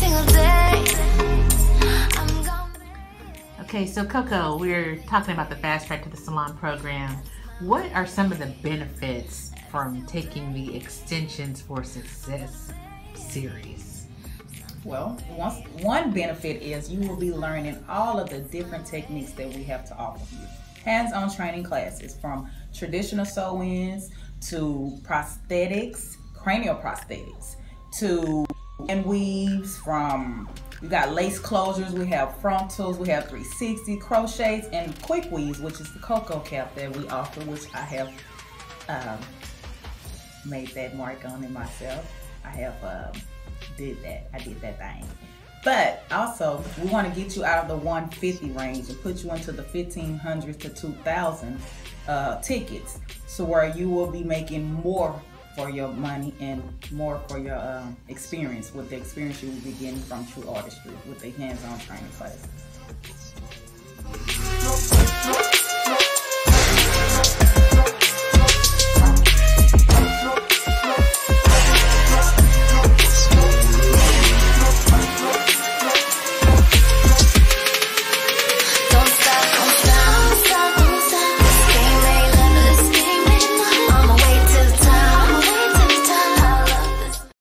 single day. Okay, so Coco, we're talking about the Fast Track to the Salon program. What are some of the benefits from taking the Extensions for Success series? Well, one benefit is you will be learning all of the different techniques that we have to offer you. Hands-on training classes from traditional sew-ins to prosthetics, cranial prosthetics, to and weaves, from we got lace closures, we have frontals, we have 360 crochets, and quick weaves, which is the Coco cap that we offer, which I have made that mark on it myself. I have did that thing. But also, we want to get you out of the 150 range and put you into the 1,500 to 2,000 tickets, so where you will be making more for your money and more for your experience, with the experience you will be getting from True Artistry with the hands-on training classes.